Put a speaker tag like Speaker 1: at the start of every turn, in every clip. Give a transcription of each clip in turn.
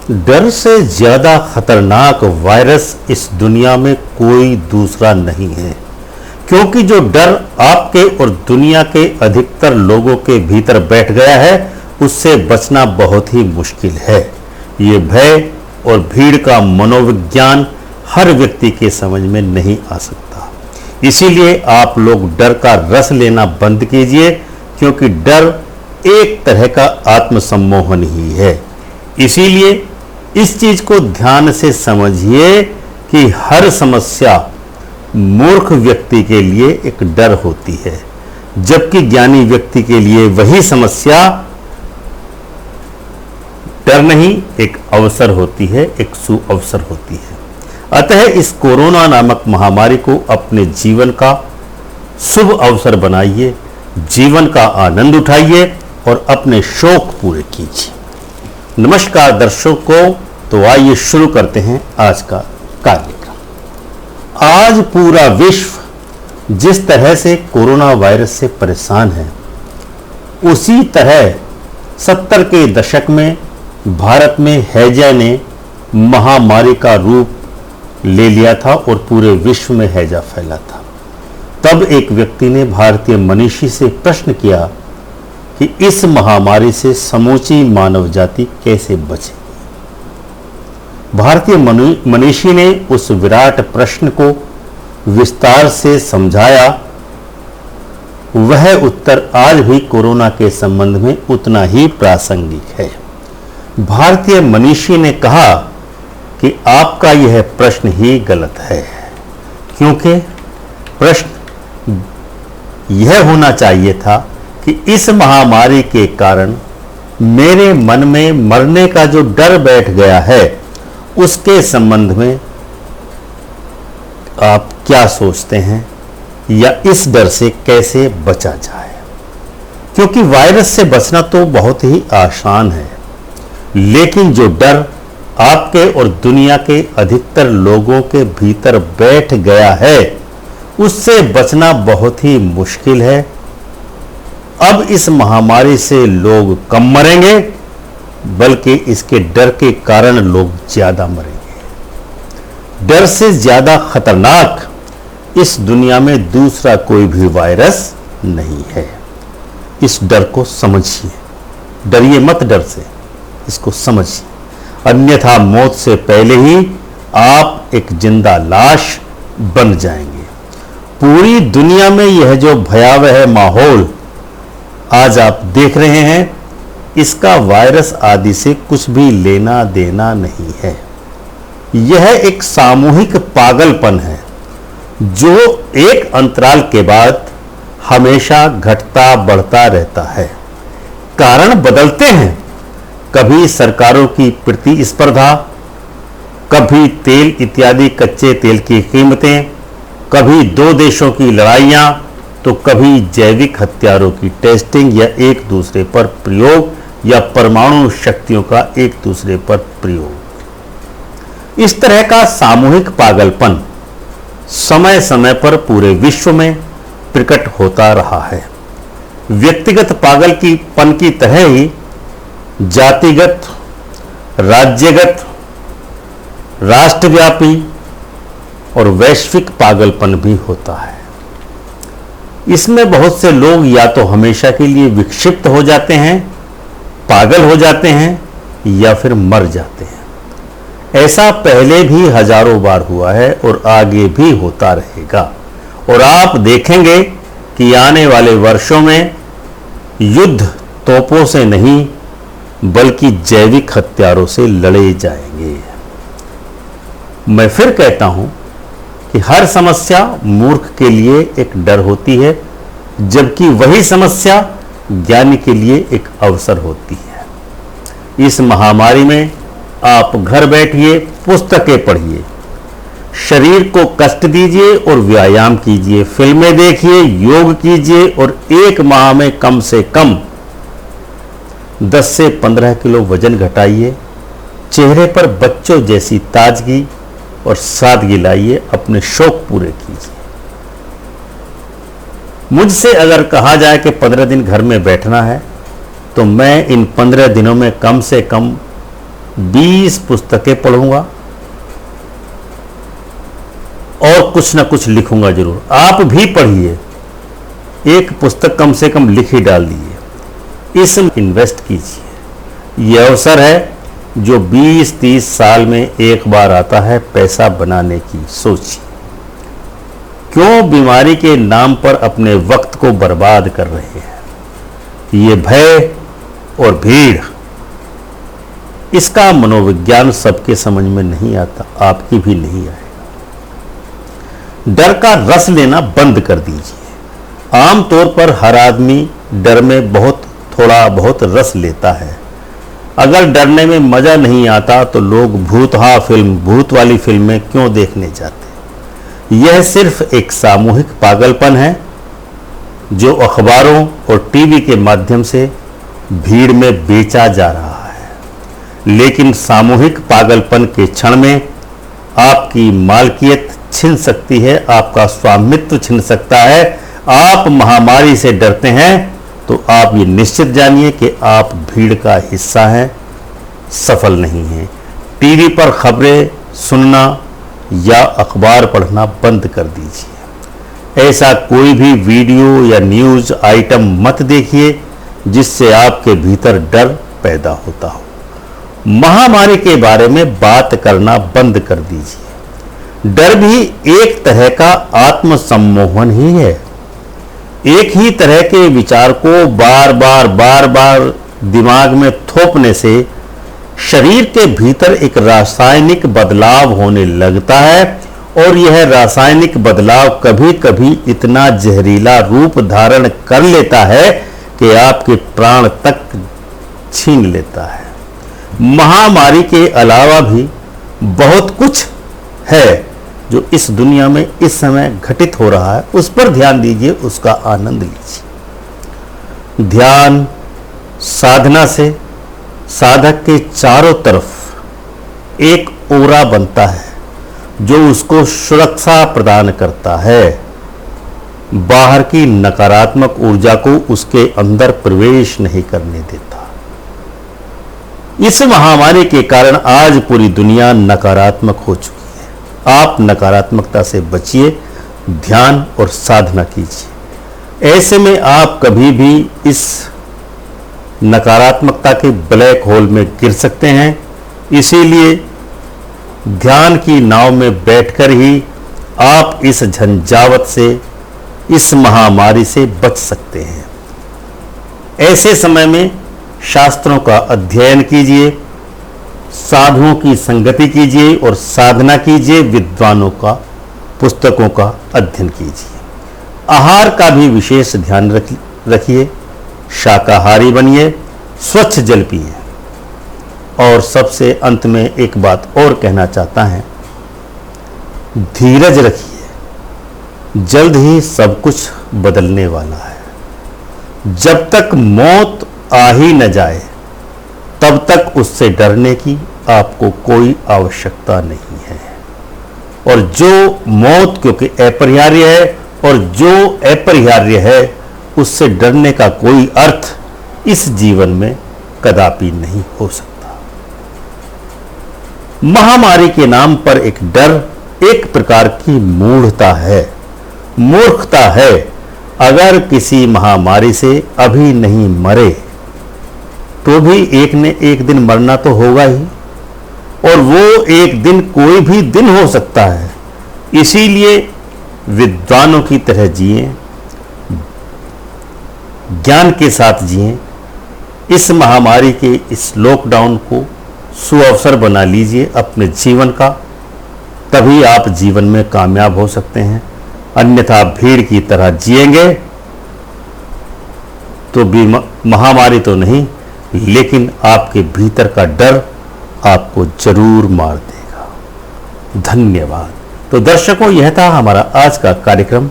Speaker 1: डर से ज्यादा खतरनाक वायरस इस दुनिया में कोई दूसरा नहीं है, क्योंकि जो डर आपके और दुनिया के अधिकतर लोगों के भीतर बैठ गया है उससे बचना बहुत ही मुश्किल है। ये भय और भीड़ का मनोविज्ञान हर व्यक्ति के समझ में नहीं आ सकता। इसीलिए आप लोग डर का रस लेना बंद कीजिए, क्योंकि डर एक तरह का आत्मसम्मोहन ही है। इसीलिए इस चीज को ध्यान से समझिए कि हर समस्या मूर्ख व्यक्ति के लिए एक डर होती है, जबकि ज्ञानी व्यक्ति के लिए वही समस्या डर नहीं एक अवसर होती है, एक सुअवसर होती है। अतः इस कोरोना नामक महामारी को अपने जीवन का शुभ अवसर बनाइए, जीवन का आनंद उठाइए और अपने शौक पूरे कीजिए। नमस्कार दर्शकों, तो आइए शुरू करते हैं आज का कार्यक्रम। आज पूरा विश्व जिस तरह से कोरोना वायरस से परेशान है, उसी तरह 70 के दशक में भारत में हैजा ने महामारी का रूप ले लिया था और पूरे विश्व में हैजा फैला था। तब एक व्यक्ति ने भारतीय मनीषी से प्रश्न किया कि इस महामारी से समूची मानव जाति कैसे बचे। भारतीय मनीषी ने उस विराट प्रश्न को विस्तार से समझाया। वह उत्तर आज भी कोरोना के संबंध में उतना ही प्रासंगिक है। भारतीय मनीषी ने कहा कि आपका यह प्रश्न ही गलत है, क्योंकि प्रश्न यह होना चाहिए था कि इस महामारी के कारण मेरे मन में मरने का जो डर बैठ गया है उसके संबंध में आप क्या सोचते हैं, या इस डर से कैसे बचा जाए। क्योंकि वायरस से बचना तो बहुत ही आसान है, लेकिन जो डर आपके और दुनिया के अधिकतर लोगों के भीतर बैठ गया है उससे बचना बहुत ही मुश्किल है। अब इस महामारी से लोग कम मरेंगे, बल्कि इसके डर के कारण लोग ज्यादा मरेंगे। डर से ज्यादा खतरनाक इस दुनिया में दूसरा कोई भी वायरस नहीं है। इस डर को समझिए, डरिए मत डर से, इसको समझिए, अन्यथा मौत से पहले ही आप एक जिंदा लाश बन जाएंगे। पूरी दुनिया में यह जो भयावह माहौल आज आप देख रहे हैं, इसका वायरस आदि से कुछ भी लेना देना नहीं है। यह एक सामूहिक पागलपन है जो एक अंतराल के बाद हमेशा घटता बढ़ता रहता है। कारण बदलते हैं, कभी सरकारों की प्रतिस्पर्धा, कभी तेल इत्यादि कच्चे तेल की कीमतें, कभी दो देशों की लड़ाइयां, तो कभी जैविक हथियारों की टेस्टिंग या एक दूसरे पर प्रयोग, या परमाणु शक्तियों का एक दूसरे पर प्रयोग। इस तरह का सामूहिक पागलपन समय समय पर पूरे विश्व में प्रकट होता रहा है। व्यक्तिगत पागलपन की तरह ही जातिगत, राज्यगत, राष्ट्रव्यापी और वैश्विक पागलपन भी होता है। इसमें बहुत से लोग या तो हमेशा के लिए विक्षिप्त हो जाते हैं, पागल हो जाते हैं, या फिर मर जाते हैं। ऐसा पहले भी हजारों बार हुआ है और आगे भी होता रहेगा। और आप देखेंगे कि आने वाले वर्षों में युद्ध तोपों से नहीं बल्कि जैविक हथियारों से लड़े जाएंगे। मैं फिर कहता हूं कि हर समस्या मूर्ख के लिए एक डर होती है, जबकि वही समस्या ज्ञानी के लिए एक अवसर होती है। इस महामारी में आप घर बैठिए, पुस्तकें पढ़िए, शरीर को कष्ट दीजिए और व्यायाम कीजिए, फिल्में देखिए, योग कीजिए और एक माह में कम से कम 10 से 15 किलो वजन घटाइए। चेहरे पर बच्चों जैसी ताजगी और सादगी लाइए, अपने शौक पूरे कीजिए। मुझसे अगर कहा जाए कि 15 दिन घर में बैठना है, तो मैं इन 15 दिनों में कम से कम 20 पुस्तकें पढ़ूंगा और कुछ ना कुछ लिखूंगा जरूर। आप भी पढ़िए, एक पुस्तक कम से कम लिख ही डाल दीजिए, इसमें इन्वेस्ट कीजिए। यह अवसर है जो 20-30 साल में एक बार आता है पैसा बनाने की। सोचिए, क्यों बीमारी के नाम पर अपने वक्त को बर्बाद कर रहे हैं। ये भय और भीड़, इसका मनोविज्ञान सबके समझ में नहीं आता, आपकी भी नहीं आएगा। डर का रस लेना बंद कर दीजिए। आमतौर पर हर आदमी डर में थोड़ा बहुत रस लेता है। अगर डरने में मजा नहीं आता तो लोग भूत वाली फिल्में क्यों देखने जाते। यह सिर्फ एक सामूहिक पागलपन है जो अखबारों और टीवी के माध्यम से भीड़ में बेचा जा रहा है। लेकिन सामूहिक पागलपन के क्षण में आपकी मालकियत छिन सकती है, आपका स्वामित्व छिन सकता है। आप महामारी से डरते हैं तो आप ये निश्चित जानिए कि आप भीड़ का हिस्सा हैं, सफल नहीं हैं। टीवी पर खबरें सुनना या अखबार पढ़ना बंद कर दीजिए। ऐसा कोई भी वीडियो या न्यूज़ आइटम मत देखिए जिससे आपके भीतर डर पैदा होता हो। महामारी के बारे में बात करना बंद कर दीजिए। डर भी एक तरह का आत्मसम्मोहन ही है। एक ही तरह के विचार को बार बार दिमाग में थोपने से शरीर के भीतर एक रासायनिक बदलाव होने लगता है और यह रासायनिक बदलाव कभी कभी इतना जहरीला रूप धारण कर लेता है कि आपके प्राण तक छीन लेता है। महामारी के अलावा भी बहुत कुछ है जो इस दुनिया में इस समय घटित हो रहा है, उस पर ध्यान दीजिए, उसका आनंद लीजिए। ध्यान साधना से साधक के चारों तरफ एक ओरा बनता है जो उसको सुरक्षा प्रदान करता है। बाहर की नकारात्मक ऊर्जा को उसके अंदर प्रवेश नहीं करने देता। इस महामारी के कारण आज पूरी दुनिया नकारात्मक हो चुकी है। आप नकारात्मकता से बचिए, ध्यान और साधना कीजिए। ऐसे में आप कभी भी इस नकारात्मकता के ब्लैक होल में गिर सकते हैं। इसीलिए ध्यान की नाव में बैठकर ही आप इस झंझावत से, इस महामारी से बच सकते हैं। ऐसे समय में शास्त्रों का अध्ययन कीजिए, साधुओं की संगति कीजिए और साधना कीजिए, विद्वानों का पुस्तकों का अध्ययन कीजिए। आहार का भी विशेष ध्यान रखिए, शाकाहारी बनिए, स्वच्छ जल पिए। और सबसे अंत में एक बात और कहना चाहता है, धीरज रखिए, जल्द ही सब कुछ बदलने वाला है। जब तक मौत आ ही न जाए तब तक उससे डरने की आपको कोई आवश्यकता नहीं है। और जो मौत क्योंकि अपरिहार्य है और जो अपरिहार्य है उससे डरने का कोई अर्थ इस जीवन में कदापि नहीं हो सकता। महामारी के नाम पर एक डर एक प्रकार की मूर्खता है। अगर किसी महामारी से अभी नहीं मरे तो भी एक न एक दिन मरना तो होगा ही, और वो एक दिन कोई भी दिन हो सकता है। इसीलिए विद्वानों की तरह जिए, ज्ञान के साथ जिए। इस महामारी के इस लॉकडाउन को सुअवसर बना लीजिए अपने जीवन का, तभी आप जीवन में कामयाब हो सकते हैं। अन्यथा भीड़ की तरह जिएंगे तो महामारी तो नहीं, लेकिन आपके भीतर का डर आपको जरूर मार देगा। धन्यवाद। तो दर्शकों, यह था हमारा आज का कार्यक्रम।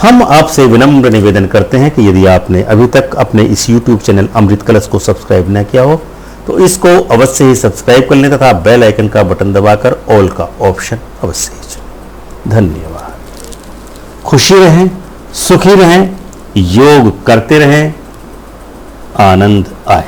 Speaker 1: हम आपसे विनम्र निवेदन करते हैं कि यदि आपने अभी तक अपने इस YouTube चैनल अमृत कलश को सब्सक्राइब न किया हो तो इसको अवश्य ही सब्सक्राइब कर लें तथा बेल आइकन का बटन दबाकर ऑल का ऑप्शन अवश्य ही चुनें। धन्यवाद। खुशी रहें, सुखी रहें, योग करते रहें, आनंद आए।